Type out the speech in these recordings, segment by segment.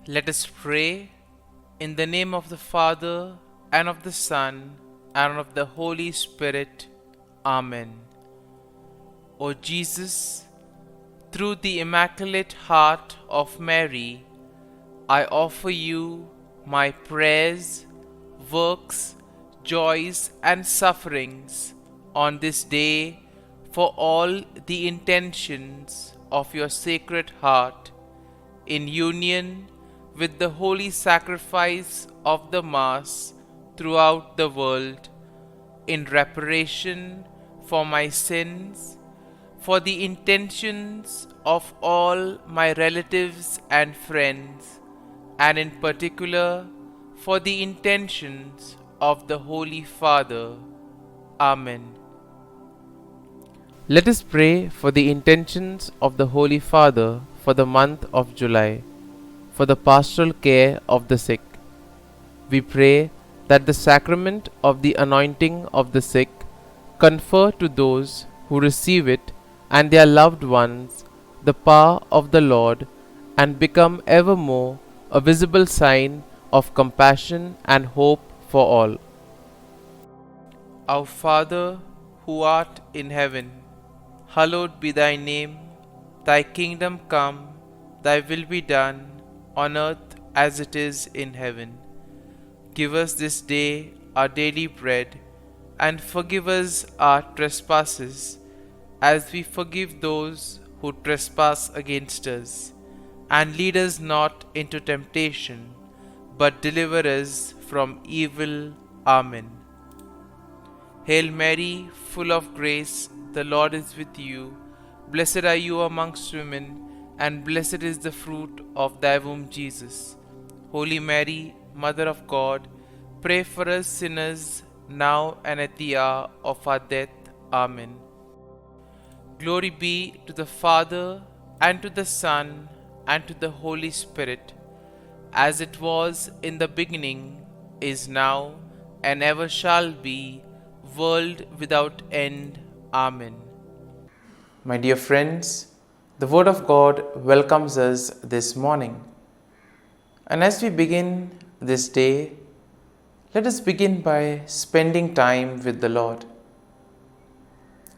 Let us pray in the name of the Father, and of the Son, and of the Holy Spirit. Amen. O Jesus, through the Immaculate Heart of Mary, I offer you my prayers, works, joys, and sufferings on this day for all the intentions of your Sacred Heart, in union with the holy sacrifice of the Mass throughout the world, in reparation for my sins, for the intentions of all my relatives and friends, and in particular for the intentions of the Holy Father. Amen. Let us pray for the intentions of the Holy Father for the month of July, for the pastoral care of the sick. We pray that the sacrament of the anointing of the sick confer to those who receive it and their loved ones the power of the Lord, and become evermore a visible sign of compassion and hope for all. Our Father, who art in heaven, hallowed be thy name. Thy kingdom come, thy will be done, on earth as it is in heaven. Give us this day our daily bread, and forgive us our trespasses, as we forgive those who trespass against us. And lead us not into temptation, but deliver us from evil. Amen. Hail Mary, full of grace, the Lord is with you. Blessed are you amongst women, and blessed is the fruit of thy womb, Jesus. Holy Mary, Mother of God, pray for us sinners, now and at the hour of our death. Amen. Glory be to the Father, and to the Son, and to the Holy Spirit, as it was in the beginning, is now, and ever shall be, world without end. Amen. My dear friends, the Word of God welcomes us this morning. And as we begin this day, let us begin by spending time with the Lord.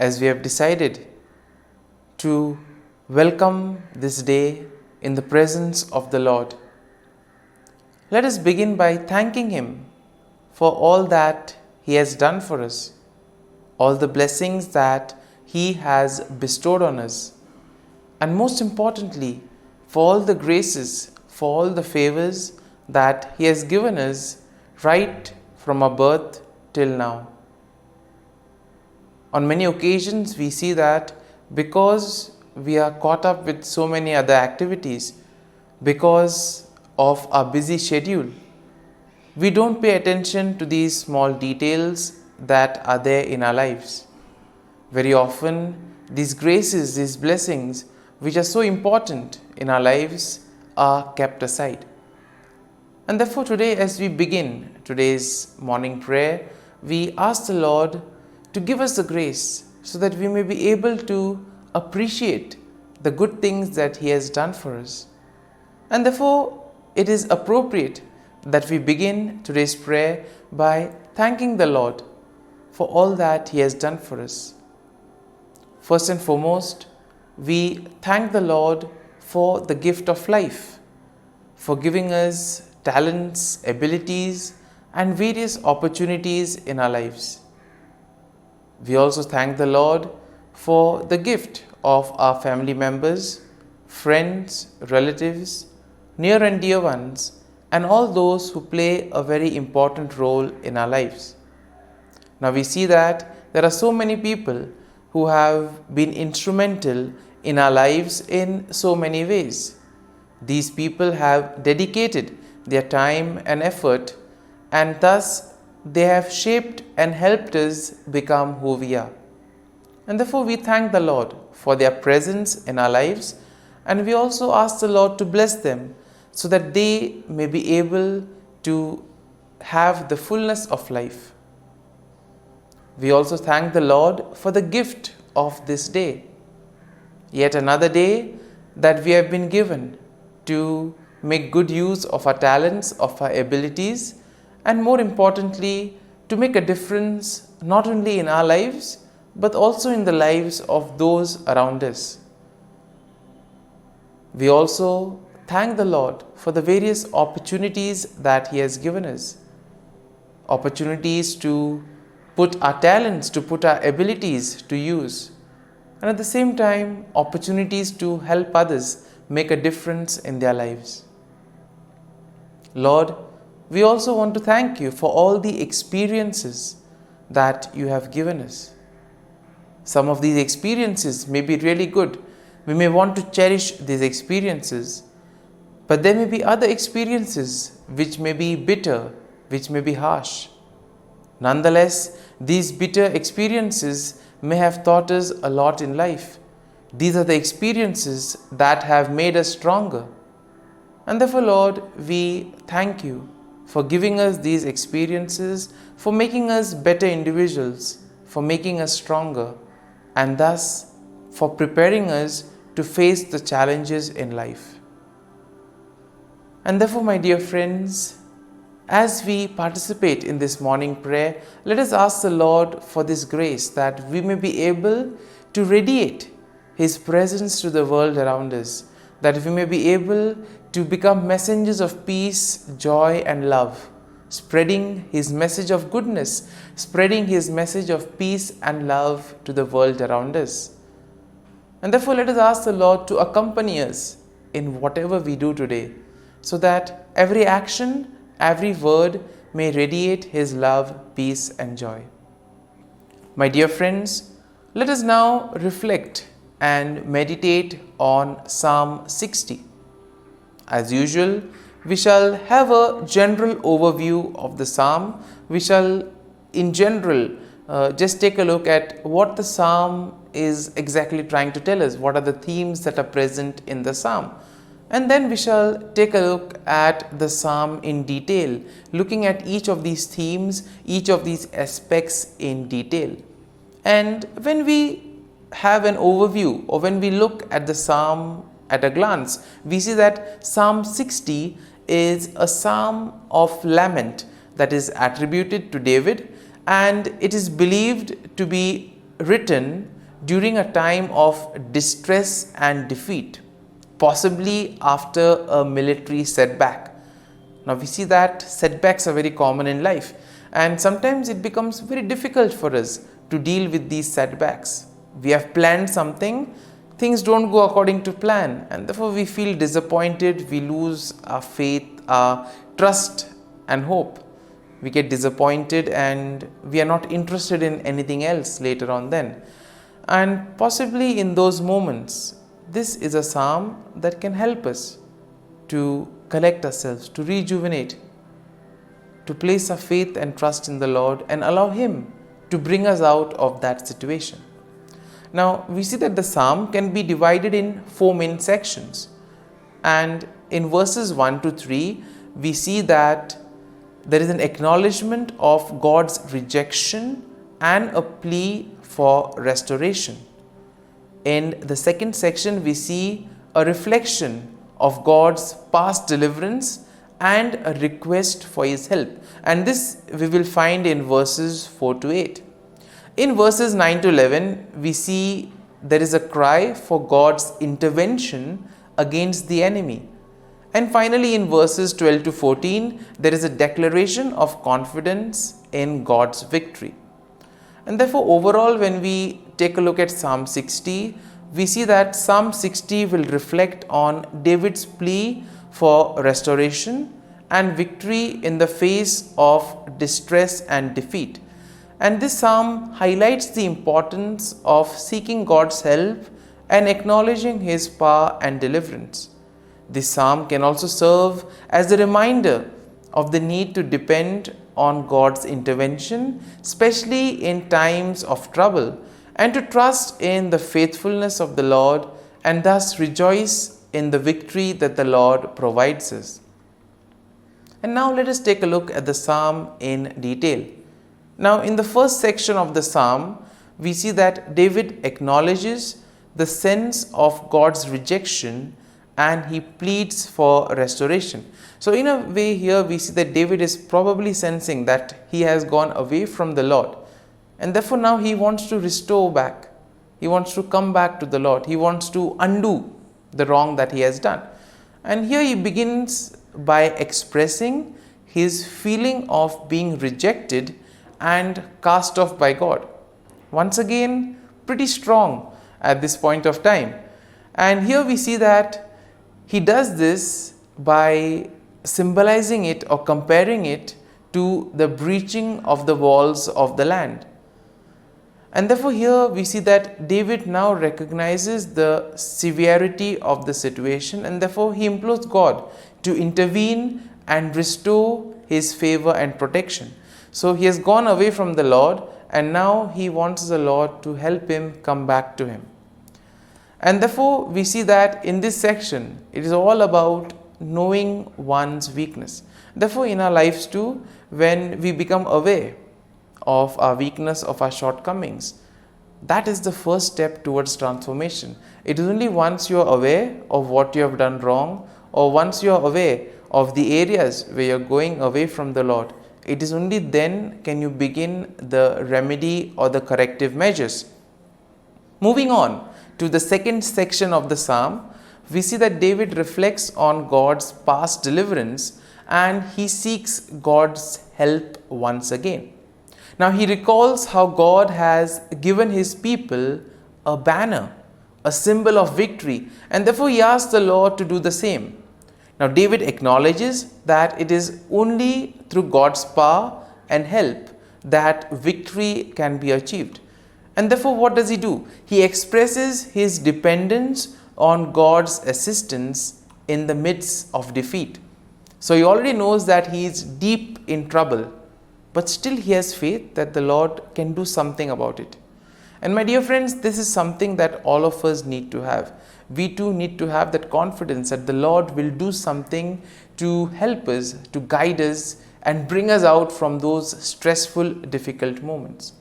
As we have decided to welcome this day in the presence of the Lord, let us begin by thanking Him for all that He has done for us, all the blessings that He has bestowed on us, and most importantly, for all the graces, for all the favors that He has given us right from our birth till now. On many occasions, we see that because we are caught up with so many other activities, because of our busy schedule, we don't pay attention to these small details that are there in our lives. Very often, these graces, these blessings, which are so important in our lives, are kept aside. And therefore today, as we begin today's morning prayer, we ask the Lord to give us the grace so that we may be able to appreciate the good things that He has done for us. And therefore, it is appropriate that we begin today's prayer by thanking the Lord for all that He has done for us. First and foremost, we thank the Lord for the gift of life, for giving us talents, abilities, and various opportunities in our lives. We also thank the Lord for the gift of our family members, friends, relatives, near and dear ones, and all those who play a very important role in our lives. Now we see that there are so many people who have been instrumental in our lives in so many ways. These people have dedicated their time and effort, and thus they have shaped and helped us become who we are. And therefore we thank the Lord for their presence in our lives, and we also ask the Lord to bless them so that they may be able to have the fullness of life. We also thank the Lord for the gift of this day, yet another day that we have been given to make good use of our talents, of our abilities, and more importantly, to make a difference not only in our lives but also in the lives of those around us. We also thank the Lord for the various opportunities that He has given us. Opportunities to put our talents, to put our abilities to use. And at the same time, opportunities to help others make a difference in their lives. Lord, we also want to thank You for all the experiences that You have given us. Some of these experiences may be really good. We may want to cherish these experiences, but there may be other experiences which may be bitter, which may be harsh. Nonetheless, these bitter experiences may have taught us a lot in life. These are the experiences that have made us stronger. And therefore, Lord, we thank You for giving us these experiences, for making us better individuals, for making us stronger, and thus for preparing us to face the challenges in life. And therefore, my dear friends, as we participate in this morning prayer, let us ask the Lord for this grace that we may be able to radiate His presence to the world around us, that we may be able to become messengers of peace, joy, and love, spreading His message of goodness, spreading His message of peace and love to the world around us. And therefore, let us ask the Lord to accompany us in whatever we do today, so that every action, every word may radiate His love, peace, and joy. My dear friends, let us now reflect and meditate on Psalm 60. As usual, we shall have a general overview of the psalm. We shall, in general, just take a look at what the psalm is exactly trying to tell us, what are the themes that are present in the psalm. And then we shall take a look at the psalm in detail, looking at each of these themes, each of these aspects in detail. And when we have an overview, or when we look at the psalm at a glance, we see that Psalm 60 is a psalm of lament that is attributed to David, and it is believed to be written during a time of distress and defeat, possibly after a military setback. Now we see that setbacks are very common in life, and sometimes it becomes very difficult for us to deal with these setbacks. We have planned something, things don't go according to plan, and therefore we feel disappointed, we lose our faith, our trust and hope. We get disappointed and we are not interested in anything else later on then. And possibly in those moments, this is a psalm that can help us to collect ourselves, to rejuvenate, to place our faith and trust in the Lord and allow Him to bring us out of that situation. Now, we see that the psalm can be divided in 4 main sections. And in verses 1 to 3, we see that there is an acknowledgement of God's rejection and a plea for restoration. In the second section, we see a reflection of God's past deliverance and a request for His help. And this we will find in verses 4 to 8. In verses 9 to 11, we see there is a cry for God's intervention against the enemy. And finally, in verses 12 to 14, there is a declaration of confidence in God's victory. And therefore, overall, when we take a look at Psalm 60, we see that Psalm 60 will reflect on David's plea for restoration and victory in the face of distress and defeat. And this psalm highlights the importance of seeking God's help and acknowledging His power and deliverance. This psalm can also serve as a reminder of the need to depend on God's intervention, especially in times of trouble, and to trust in the faithfulness of the Lord and thus rejoice in the victory that the Lord provides us. And now let us take a look at the psalm in detail. Now, in the first section of the psalm, we see that David acknowledges the sense of God's rejection and he pleads for restoration. So in a way here we see that David is probably sensing that he has gone away from the Lord, and therefore now he wants to restore back. He wants to come back to the Lord. He wants to undo the wrong that he has done. And here he begins by expressing his feeling of being rejected and cast off by God. Once again, pretty strong at this point of time. And here we see that he does this by symbolizing it or comparing it to the breaching of the walls of the land. And therefore here we see that David now recognizes the severity of the situation, and therefore he implores God to intervene and restore his favor and protection. So he has gone away from the Lord, and now he wants the Lord to help him come back to him. And therefore we see that in this section it is all about knowing one's weakness. Therefore in our lives too, when we become aware of our weakness, of our shortcomings, that is the first step towards transformation. It is only once you are aware of what you have done wrong, or once you are aware of the areas where you are going away from the Lord, it is only then can you begin the remedy or the corrective measures. Moving on to the second section of the psalm, we see that David reflects on God's past deliverance and he seeks God's help once again. Now he recalls how God has given his people a banner, a symbol of victory, and therefore he asks the Lord to do the same. Now David acknowledges that it is only through God's power and help that victory can be achieved. And therefore what does he do? He expresses his dependence on God's assistance in the midst of defeat. So he already knows that he is deep in trouble, but still he has faith that the Lord can do something about it. And my dear friends, this is something that all of us need to have. We too need to have that confidence that the Lord will do something to help us, to guide us and bring us out from those stressful, difficult moments.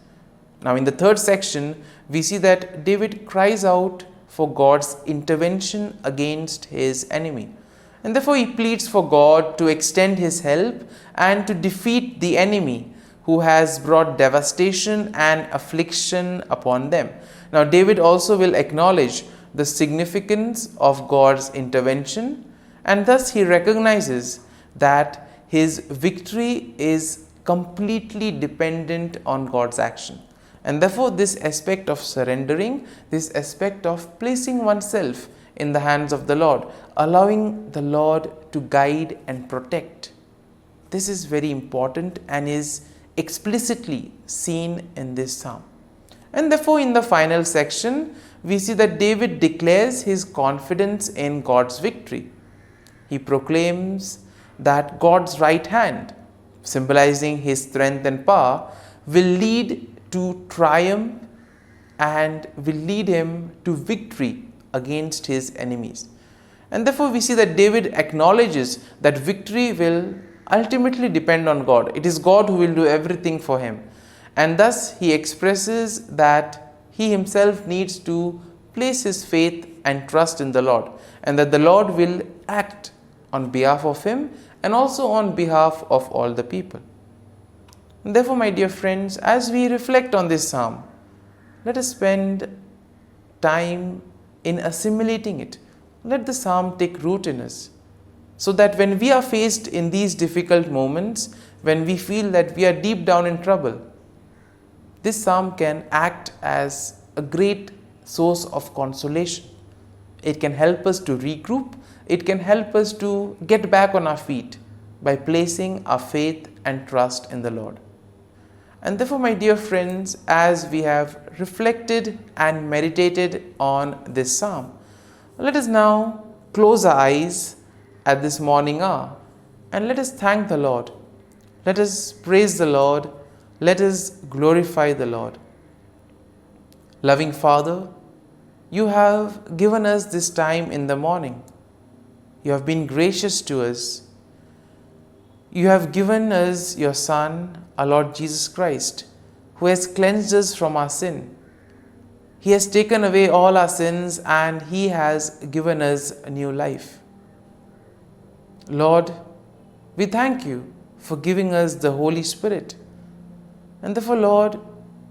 Now in the third section, we see that David cries out for God's intervention against his enemy. And therefore he pleads for God to extend his help and to defeat the enemy who has brought devastation and affliction upon them. Now David also will acknowledge the significance of God's intervention, and thus he recognizes that his victory is completely dependent on God's action. And therefore this aspect of surrendering, this aspect of placing oneself in the hands of the Lord, allowing the Lord to guide and protect, this is very important and is explicitly seen in this psalm. And therefore in the final section, we see that David declares his confidence in God's victory. He proclaims that God's right hand, symbolizing his strength and power, will lead to triumph and will lead him to victory against his enemies. And therefore we see that David acknowledges that victory will ultimately depend on God. It is God who will do everything for him. And thus he expresses that he himself needs to place his faith and trust in the Lord, and that the Lord will act on behalf of him and also on behalf of all the people. And therefore, my dear friends, as we reflect on this psalm, let us spend time in assimilating it. Let the psalm take root in us, so that when we are faced in these difficult moments, when we feel that we are deep down in trouble, this psalm can act as a great source of consolation. It can help us to regroup. It can help us to get back on our feet by placing our faith and trust in the Lord. And therefore, my dear friends, as we have reflected and meditated on this psalm, let us now close our eyes at this morning hour and let us thank the Lord. Let us praise the Lord. Let us glorify the Lord. Loving Father, you have given us this time in the morning. You have been gracious to us. You have given us your Son, our Lord Jesus Christ, who has cleansed us from our sin. He has taken away all our sins and He has given us a new life. Lord, we thank You for giving us the Holy Spirit. And therefore, Lord,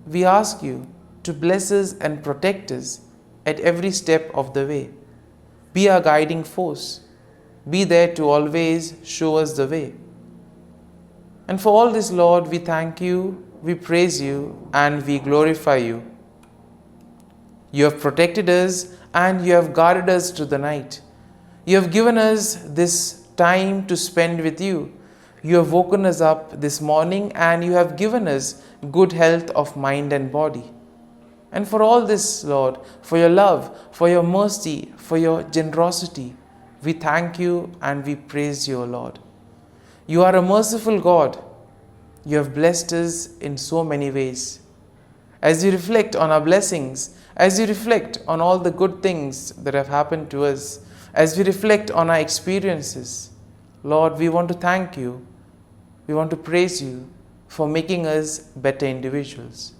we ask You to bless us and protect us at every step of the way. Be our guiding force. Be there to always show us the way. And for all this, Lord, we thank You, we praise You, and we glorify You. You have protected us and You have guarded us through the night. You have given us this time to spend with You. You have woken us up this morning and You have given us good health of mind and body. And for all this, Lord, for Your love, for Your mercy, for Your generosity, we thank You and we praise You, O Lord. You are a merciful God. You have blessed us in so many ways. As we reflect on our blessings, as we reflect on all the good things that have happened to us, as we reflect on our experiences, Lord, we want to thank You. We want to praise You for making us better individuals.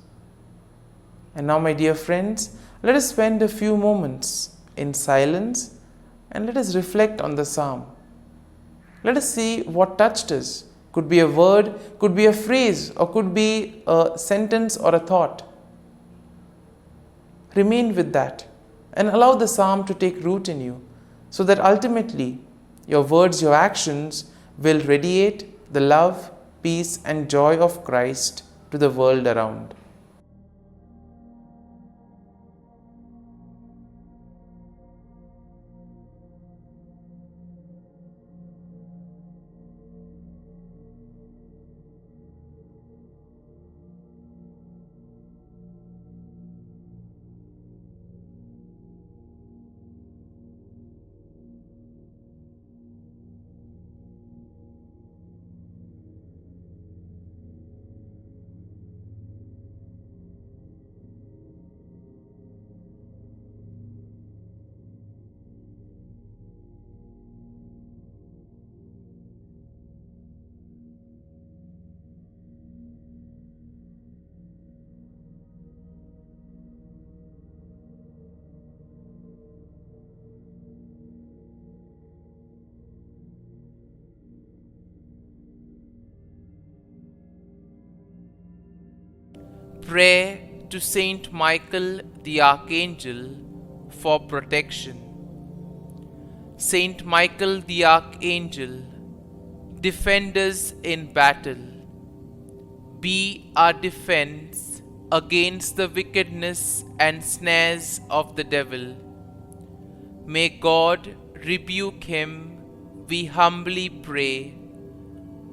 And now, my dear friends, let us spend a few moments in silence and let us reflect on the psalm. Let us see what touched us. Could be a word, could be a phrase, or could be a sentence or a thought. Remain with that and allow the psalm to take root in you, so that ultimately your words, your actions will radiate the love, peace, and joy of Christ to the world around. Prayer to Saint Michael the Archangel for protection. Saint Michael the Archangel, defend us in battle. Be our defense against the wickedness and snares of the devil. May God rebuke him, we humbly pray.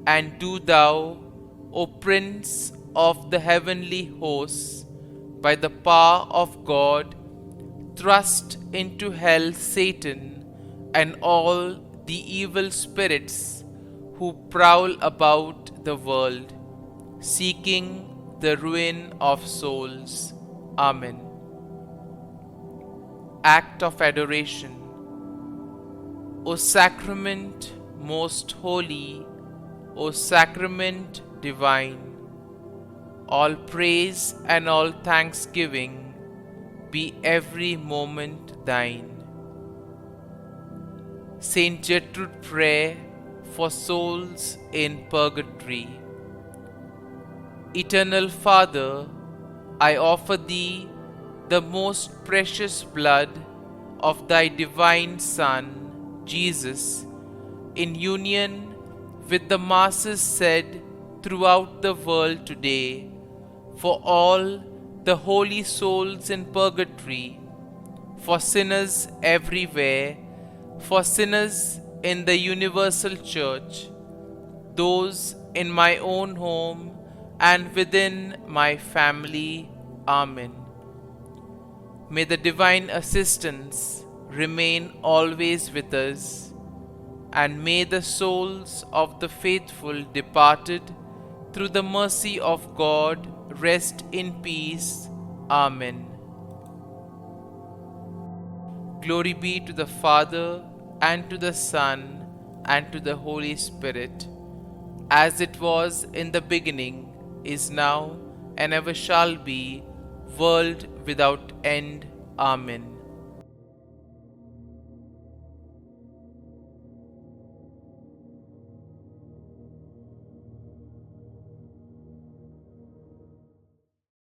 And do Thou, O Prince of the heavenly hosts, by the power of God, thrust into hell Satan and all the evil spirits who prowl about the world, seeking the ruin of souls. Amen. Act of Adoration. O Sacrament most holy, O Sacrament divine, all praise and all thanksgiving be every moment Thine. Saint Gertrude Prayer for souls in purgatory. Eternal Father, I offer Thee the most precious blood of Thy divine Son, Jesus, in union with the masses said throughout the world today, for all the holy souls in purgatory, for sinners everywhere, for sinners in the universal church, those in my own home and within my family. Amen. May the divine assistance remain always with us, and may the souls of the faithful departed through the mercy of God rest in peace. Amen. Glory be to the Father, and to the Son, and to the Holy Spirit, as it was in the beginning, is now, and ever shall be, world without end. Amen.